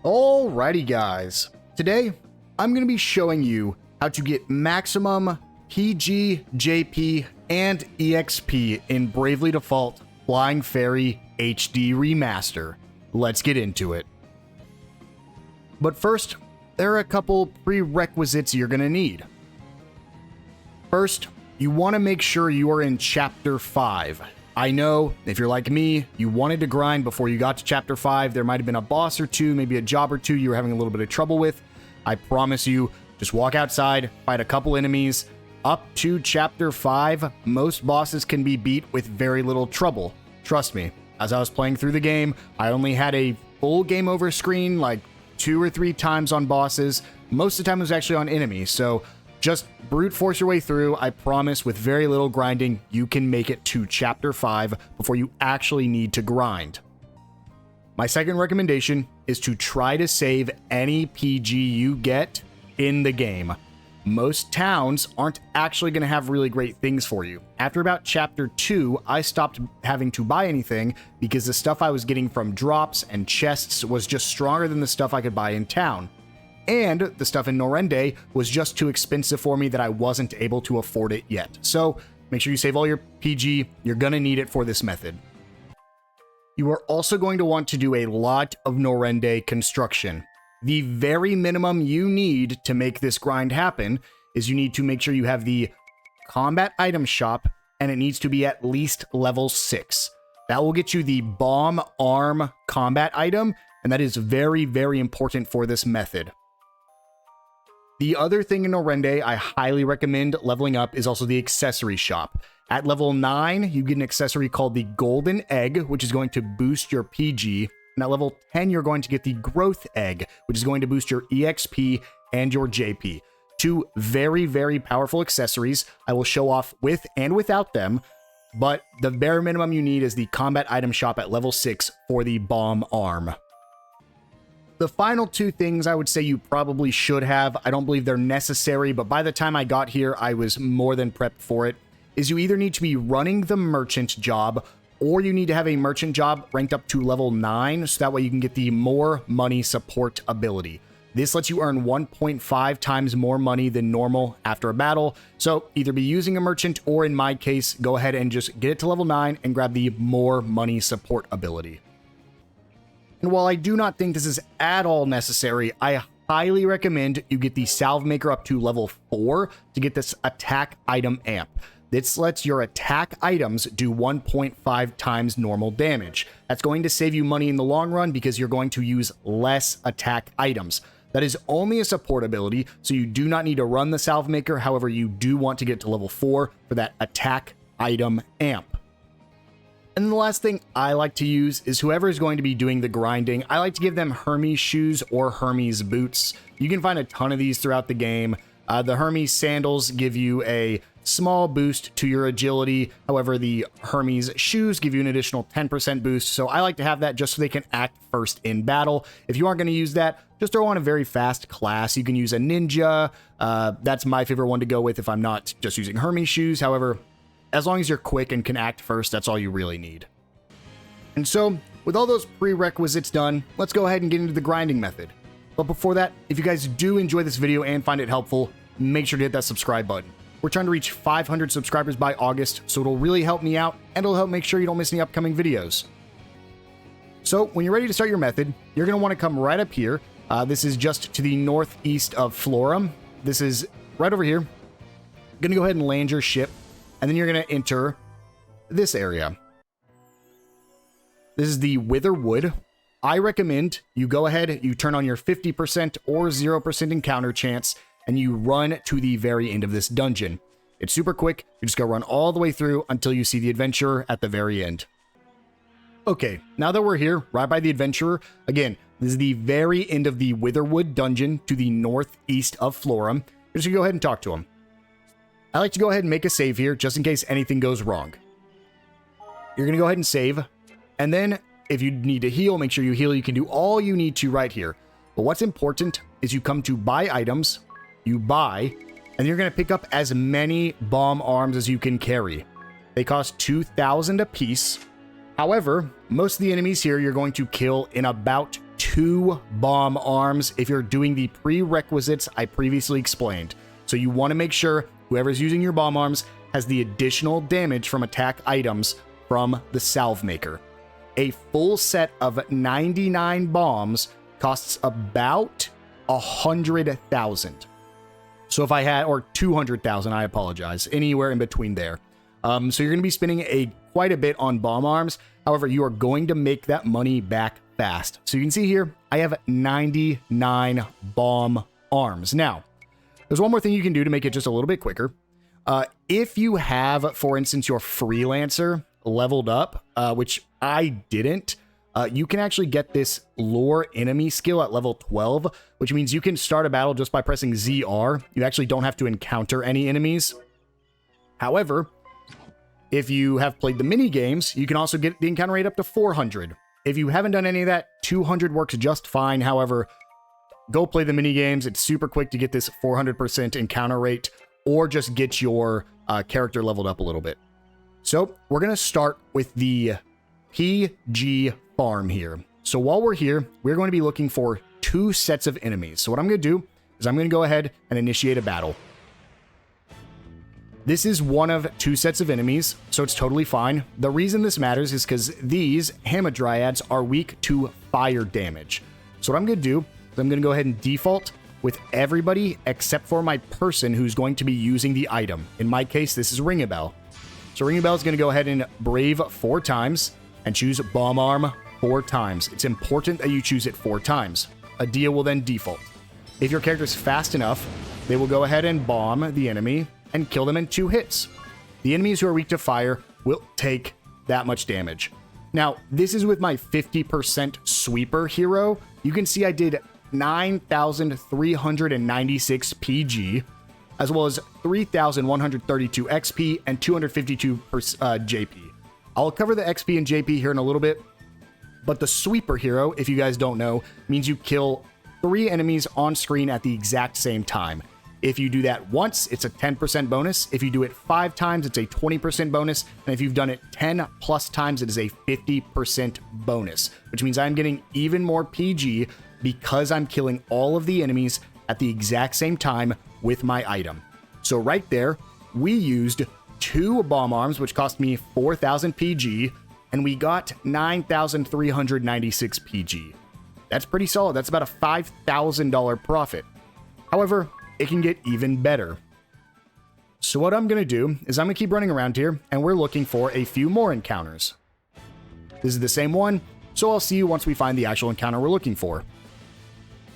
Alrighty guys, today I'm going to be showing you how to get maximum PG, JP, and EXP in Bravely Default Flying Fairy HD Remaster. Let's get into it. But first, there are a couple prerequisites you're going to need. First, you want to make sure you are in Chapter 5. I know, if you're like me, you wanted to grind before you got to Chapter 5. There might have been a boss or two, maybe a job or two you were having a little bit of trouble with. I promise you, just walk outside, fight a couple enemies. Up to Chapter 5, most bosses can be beat with very little trouble. Trust me, as I was playing through the game, I only had a full game over screen like 2 or 3 times on bosses. Most of the time it was actually on enemies, so just brute force your way through. I promise with very little grinding, you can make it to Chapter 5 before you actually need to grind. My second recommendation is to try to save any PG you get in the game. Most towns aren't actually going to have really great things for you. After about Chapter 2, I stopped having to buy anything because the stuff I was getting from drops and chests was just stronger than the stuff I could buy in town. And the stuff in Norende was just too expensive for me that I wasn't able to afford it yet. So make sure you save all your PG. You're going to need it for this method. You are also going to want to do a lot of Norende construction. The very minimum you need to make this grind happen is you need to make sure you have the combat item shop, and it needs to be at least level 6. That will get you the bomb arm combat item, and that is very, very important for this method. The other thing in Norende I highly recommend leveling up is also the accessory shop. At level 9, you get an accessory called the Golden Egg, which is going to boost your PG. And at level 10, you're going to get the Growth Egg, which is going to boost your EXP and your JP. 2 very, very powerful accessories I will show off with and without them, but the bare minimum you need is the combat item shop at level 6 for the bomb arm. The final 2 things I would say you probably should have, I don't believe they're necessary, but by the time I got here, I was more than prepped for it, is you either need to be running the merchant job, or you need to have a merchant job ranked up to level 9, so that way you can get the more money support ability. This lets you earn 1.5 times more money than normal after a battle, so either be using a merchant, or in my case, go ahead and just get it to level 9 and grab the more money support ability. And while I do not think this is at all necessary, I highly recommend you get the Salve Maker up to level 4 to get this attack item amp. This lets your attack items do 1.5 times normal damage. That's going to save you money in the long run because you're going to use less attack items. That is only a support ability, so you do not need to run the Salve Maker. However, you do want to get to level 4 for that attack item amp. And the last thing I like to use is whoever is going to be doing the grinding, I like to give them Hermes shoes or Hermes boots. You can find a ton of these throughout the game. The Hermes sandals give you a small boost to your agility. However, the Hermes shoes give you an additional 10% boost. So I like to have that just so they can act first in battle. If you aren't going to use that, just throw on a very fast class. You can use a ninja. That's my favorite one to go with if I'm not just using Hermes shoes. However, as long as you're quick and can act first, that's all you really need. And so, with all those prerequisites done, let's go ahead and get into the grinding method. But before that, if you guys do enjoy this video and find it helpful, make sure to hit that subscribe button. We're trying to reach 500 subscribers by August, so it'll really help me out, and it'll help make sure you don't miss any upcoming videos. So, when you're ready to start your method, you're going to want to come right up here. This is just to the northeast of Florum. This is right over here. You're going to go ahead and land your ship. And then you're going to enter this area. This is the Witherwood. I recommend you go ahead, you turn on your 50% or 0% encounter chance, and you run to the very end of this dungeon. It's super quick. You just go run all the way through until you see the adventurer at the very end. Okay, now that we're here, right by the adventurer, again, this is the very end of the Witherwood dungeon to the northeast of Florum. You're just going to go ahead and talk to him. I like to go ahead and make a save here, just in case anything goes wrong. You're going to go ahead and save, and then if you need to heal, make sure you heal. You can do all you need to right here. But what's important is you come to buy items, you buy, and you're going to pick up as many bomb arms as you can carry. They cost 2,000 a piece. However, most of the enemies here you're going to kill in about 2 2 bomb arms if you're doing the prerequisites I previously explained. So you want to make sure whoever's using your bomb arms has the additional damage from attack items from the salve maker. A full set of 99 bombs costs about 100,000. So if I had, or 200,000, I apologize, anywhere in between there. So you're going to be spending quite a bit on bomb arms. However, you are going to make that money back fast. So you can see here, I have 99 bomb arms. Now, there's one more thing you can do to make it just a little bit quicker. If you have, for instance, your freelancer leveled up, which I didn't, you can actually get this lure enemy skill at level 12, which means you can start a battle just by pressing ZR. You actually don't have to encounter any enemies. However, if you have played the mini games, you can also get the encounter rate up to 400. If you haven't done any of that, 200 works just fine. However, go play the mini games. It's super quick to get this 400% encounter rate, or just get your character leveled up a little bit. So we're going to start with the PG farm here. So while we're here, we're going to be looking for 2 sets of enemies. So what I'm going to do is I'm going to go ahead and initiate a battle. This is one of 2 sets of enemies, so it's totally fine. The reason this matters is because these Hamadryads are weak to fire damage. So what I'm going to do is I'm going to go ahead and default with everybody except for my person who's going to be using the item. In my case, this is Ringabel. So Ringabel is going to go ahead and brave 4 times and choose bomb arm 4 times. It's important that you choose it 4 times. Edea will then default. If your character is fast enough, they will go ahead and bomb the enemy and kill them in 2 hits. The enemies who are weak to fire will take that much damage. Now, this is with my 50% sweeper hero. You can see I did 9,396 PG, as well as 3,132 XP and 252 JP. I'll cover the XP and JP here in a little bit, but the sweeper hero, if you guys don't know, means you kill 3 enemies on screen at the exact same time. If you do that once, it's a 10% bonus. If you do it 5 times, it's a 20% bonus. And if you've done it 10 plus times, it is a 50% bonus, which means I'm getting even more PG because I'm killing all of the enemies at the exact same time with my item. So right there, we used 2 bomb arms, which cost me 4,000 PG, and we got 9,396 PG. That's pretty solid. That's about a $5,000 profit. However, it can get even better. So what I'm going to do is I'm going to keep running around here, and we're looking for a few more encounters. This is the same one, so I'll see you once we find the actual encounter we're looking for.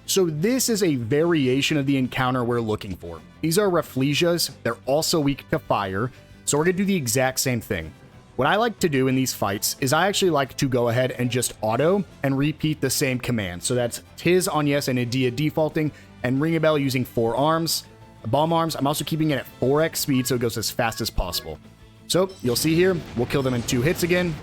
So this is a variation of the encounter we're looking for. These are Rafflesias. They're also weak to fire, so we're going to do the exact same thing. What I like to do in these fights is I actually like to go ahead and just auto and repeat the same command. So that's Tiz, Agnès, and Edea defaulting, and Ringabel using 4 arms. Bomb arms, I'm also keeping it at 4x speed so it goes as fast as possible. So you'll see here, we'll kill them in 2 hits again.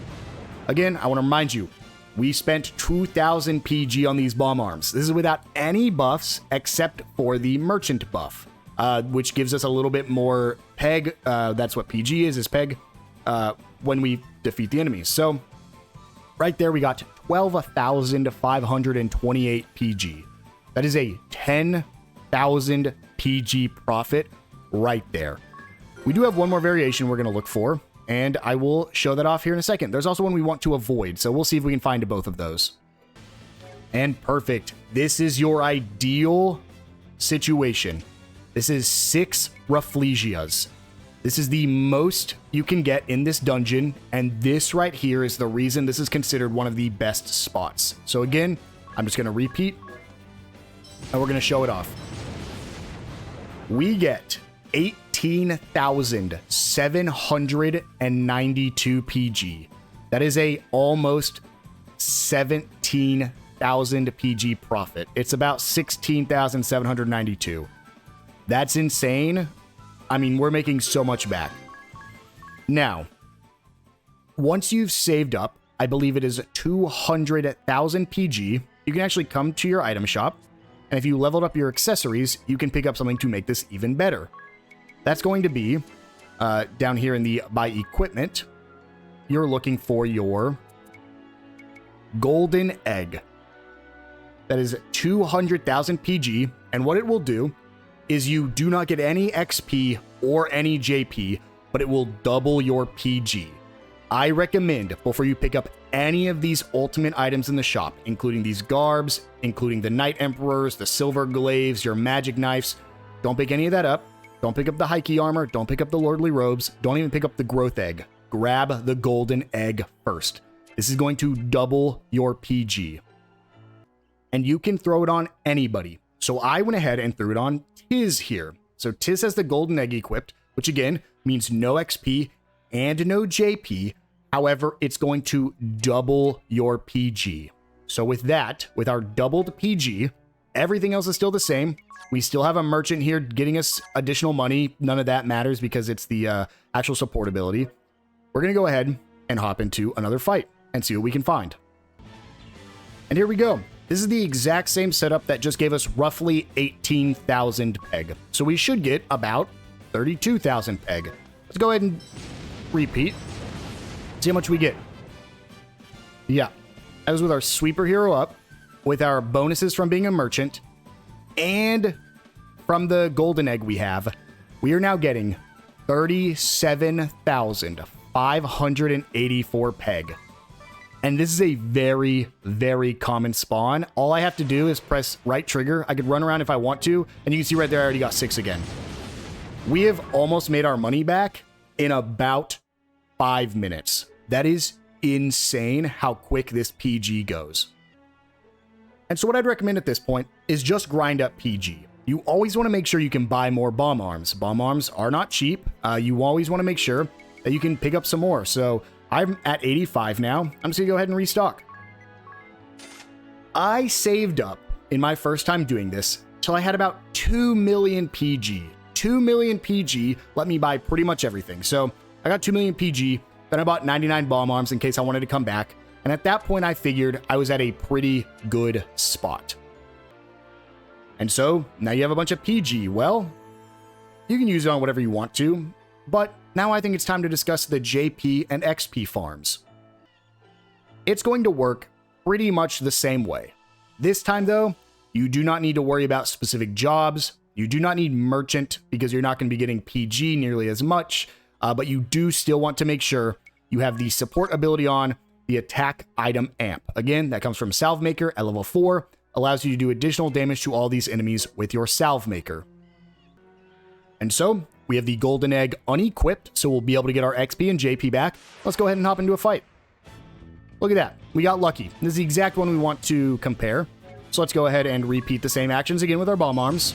Again, I want to remind you, we spent 2,000 PG on these bomb arms. This is without any buffs except for the merchant buff, which gives us a little bit more peg. That's what PG is peg when we defeat the enemies. So right there, we got 12,528 PG. That is a 10,000 PG profit right there. We do have one more variation we're going to look for, and I will show that off here in a second. There's also one we want to avoid, so we'll see if we can find both of those. And perfect. This is your ideal situation. This is 6 Rafflesias. This is the most you can get in this dungeon, and this right here is the reason this is considered one of the best spots. So again, I'm just going to repeat, and we're going to show it off. We get 18,792 PG. That is a almost 17,000 PG profit. It's about 16,792. That's insane. I mean, we're making so much back. Now, once you've saved up, I believe it is 200,000 PG, you can actually come to your item shop, and if you leveled up your accessories, you can pick up something to make this even better. That's going to be down here in the buy equipment. You're looking for your golden egg. that is 200,000 PG, and what it will do is you do not get any XP or any JP, but it will double your PG. I recommend before you pick up any of these ultimate items in the shop, including these garbs, including the Knight Emperors, the Silver Glaives, your magic knives, don't pick any of that up. Don't pick up the Heike armor. Don't pick up the Lordly robes. Don't even pick up the growth egg. Grab the golden egg first. This is going to double your PG. And you can throw it on anybody. So I went ahead and threw it on Tiz here. So Tiz has the golden egg equipped, which again means no XP and no JP. However, it's going to double your PG. So with that, with our doubled PG, everything else is still the same. We still have a merchant here getting us additional money. None of that matters because it's the actual support ability. We're going to go ahead and hop into another fight and see what we can find. And here we go. This is the exact same setup that just gave us roughly 18,000 peg. So we should get about 32,000 peg. Let's go ahead and repeat. See how much we get. Yeah, that was with our sweeper hero up, with our bonuses from being a merchant, and from the golden egg we have. We are now getting 37,584 peg. And this is a very, very common spawn. All I have to do is press right trigger. I could run around if I want to, and you can see right there I already got 6 again. We have almost made our money back in about 5 minutes. That is insane how quick this PG goes. And so what I'd recommend at this point is just grind up PG. You always want to make sure you can buy more bomb arms. Bomb arms are not cheap. You always want to make sure that you can pick up some more. So I'm at 85 now. I'm just going to go ahead and restock. I saved up in my first time doing this till I had about 2 million PG. 2 million PG let me buy pretty much everything. So I got 2 million PG. Then I bought 99 bomb arms in case I wanted to come back. And at that point, I figured I was at a pretty good spot. And so now you have a bunch of PG. Well, you can use it on whatever you want to. But now I think it's time to discuss the JP and XP farms. It's going to work pretty much the same way. This time, though, you do not need to worry about specific jobs. You do not need merchant because you're not going to be getting PG nearly as much. But you do still want to make sure you have the support ability on, the attack item amp. Again, that comes from Salve Maker at level 4, allows you to do additional damage to all these enemies with your Salve Maker. And so, we have the golden egg unequipped, so we'll be able to get our XP and JP back. Let's go ahead and hop into a fight. Look at that. We got lucky. This is the exact one we want to compare. So let's go ahead and repeat the same actions again with our bomb arms.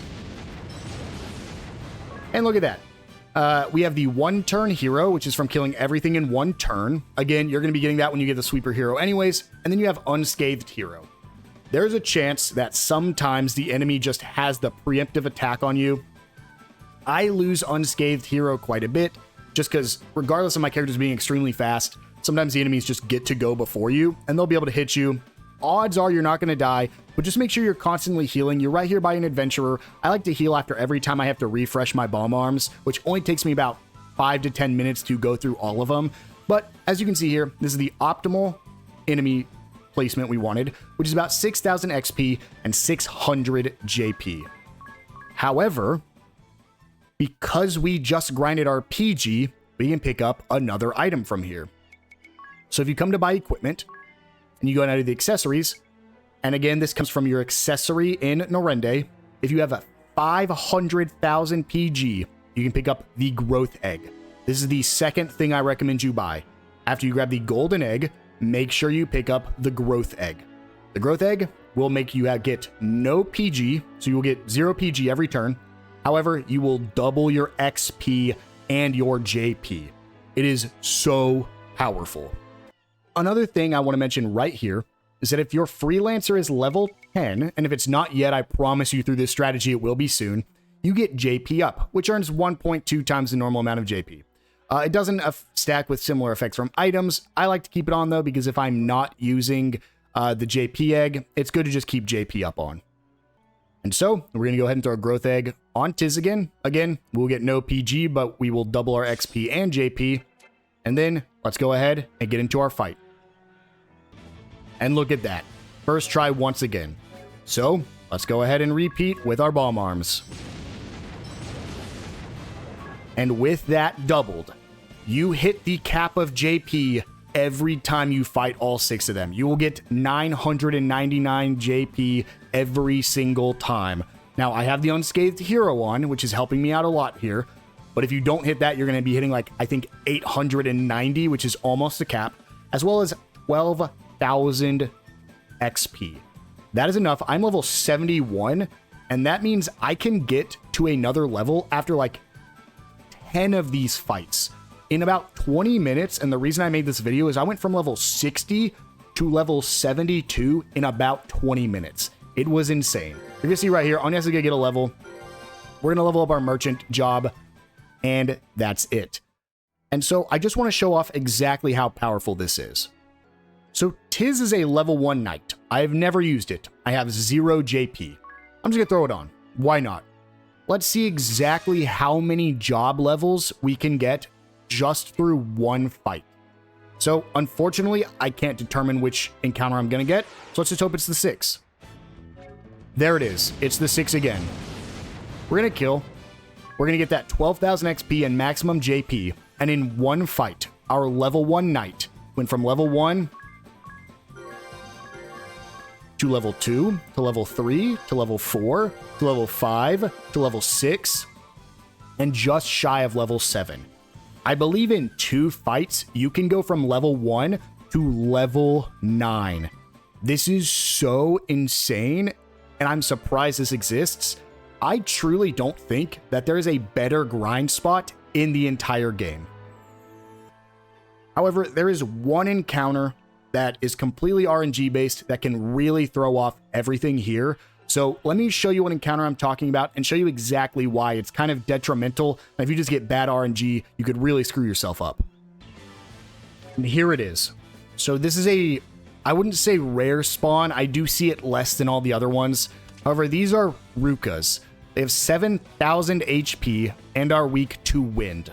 And look at that. We have the one-turn hero, which is from killing everything in one turn. Again, you're going to be getting that when you get the sweeper hero anyways. And then you have unscathed hero. There's a chance that sometimes the enemy just has the preemptive attack on you. I lose unscathed hero quite a bit, just because regardless of my characters being extremely fast, sometimes the enemies just get to go before you, and they'll be able to hit you. Odds are you're not going to die, but just make sure you're constantly healing. You're right here by an adventurer. I like to heal after every time I have to refresh my bomb arms, which only takes me about 5 to 10 minutes to go through all of them. But as you can see here, this is the optimal enemy placement we wanted, which is about 6,000 XP and 600 JP. However, because we just grinded our PG, we can pick up another item from here. So if you come to buy equipment, and you go down to the accessories, and again, this comes from your accessory in Norende. If you have a 500,000 PG, you can pick up the growth egg. This is the second thing I recommend you buy. After you grab the golden egg, make sure you pick up the growth egg. The growth egg will make you get no PG, so you will get 0 PG every turn. However, you will double your XP and your JP. It is so powerful. Another thing I want to mention right here is that if your freelancer is level 10, and if it's not yet, I promise you through this strategy it will be soon, you get JP up, which earns 1.2 times the normal amount of JP. It doesn't stack with similar effects from items. I like to keep it on though, because if I'm not using the JP egg, it's good to just keep JP up on. And so we're going to go ahead and throw a growth egg on Tiz again. Again, we'll get no PG, but we will double our XP and JP. And then let's go ahead and get into our fight. And look at that. First try once again. So let's go ahead and repeat with our bomb arms. And with that doubled, you hit the cap of JP every time you fight all 6 of them. You will get 999 JP every single time. Now, I have the Unscathed Hero on, which is helping me out a lot here. But if you don't hit that, you're going to be hitting like, I think, 890, which is almost a cap, as well as 12,000 XP. That is enough. I'm level 71, and that means I can get to another level after like 10 of these fights in about 20 minutes. And the reason I made this video is I went from level 60 to level 72 in about 20 minutes. It was insane. You're gonna see right here, Agnès is gonna get a level. We're gonna level up our merchant job, and that's it. And so I just want to show off exactly how powerful this is. So Tiz is a level 1 knight. I have never used it. I have 0 JP. I'm just gonna throw it on. Why not? Let's see exactly how many job levels we can get just through one fight. So unfortunately, I can't determine which encounter I'm gonna get. So let's just hope it's the 6. There it is. It's the 6 again. We're gonna kill. We're gonna get that 12,000 XP and maximum JP. And in one fight, our level 1 knight went from level 1 to level 2, to level 3, to level 4, to level 5, to level 6, and just shy of level 7. I believe in 2 fights, you can go from level 1 to level 9. This is so insane, and I'm surprised this exists. I truly don't think that there is a better grind spot in the entire game. However, there is one encounter that is completely RNG based that can really throw off everything here. So let me show you what encounter I'm talking about and show you exactly why it's kind of detrimental. And if you just get bad RNG, you could really screw yourself up. And here it is. So this is a, I wouldn't say rare spawn. I do see it less than all the other ones. However, these are Rukas. They have 7,000 HP and are weak to wind.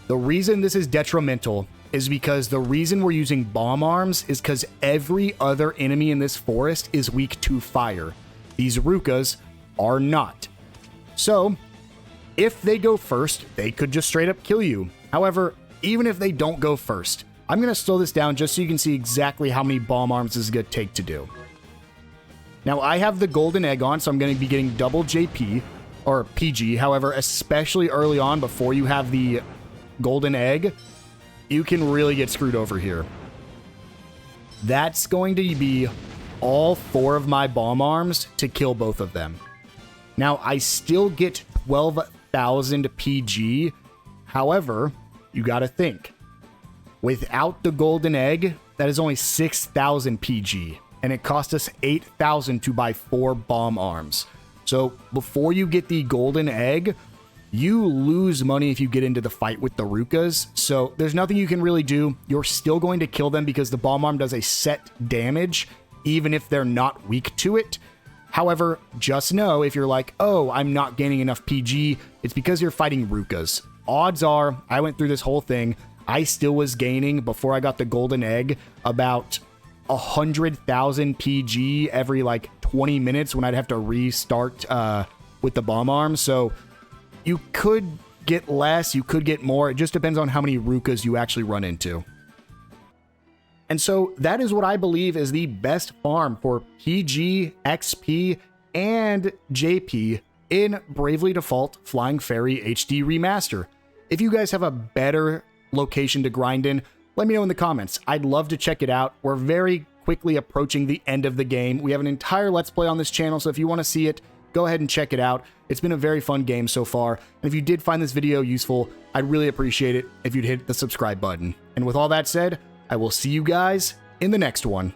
The reason this is detrimental is because the reason we're using bomb arms is because every other enemy in this forest is weak to fire. These Rukas are not. So, if they go first, they could just straight up kill you. However, even if they don't go first, I'm going to slow this down just so you can see exactly how many bomb arms this is going to take to do. Now, I have the golden egg on, so I'm going to be getting double JP, or PG. However, especially early on, before you have the golden egg, you can really get screwed over here. That's going to be all 4 of my bomb arms to kill both of them. Now, I still get 12,000 PG. However, you got to think. Without the golden egg, that is only 6,000 PG. And it cost us 8,000 to buy 4 bomb arms. So before you get the golden egg, you lose money if you get into the fight with the Rukas, so there's nothing you can really do. You're still going to kill them because the bomb arm does a set damage, even if they're not weak to it. However, just know if you're like, oh, I'm not gaining enough PG, it's because you're fighting Rukas. Odds are, I went through this whole thing, I still was gaining, before I got the golden egg, about 100,000 PG every like 20 minutes when I'd have to restart with the bomb arm, so you could get less, you could get more. It just depends on how many Rukas you actually run into. And so that is what I believe is the best farm for PG, XP, and JP in Bravely Default Flying Fairy HD Remaster. If you guys have a better location to grind in, let me know in the comments. I'd love to check it out. We're very quickly approaching the end of the game. We have an entire Let's Play on this channel, so if you want to see it, go ahead and check it out. It's been a very fun game so far, and if you did find this video useful, I'd really appreciate it if you'd hit the subscribe button. And with all that said, I will see you guys in the next one.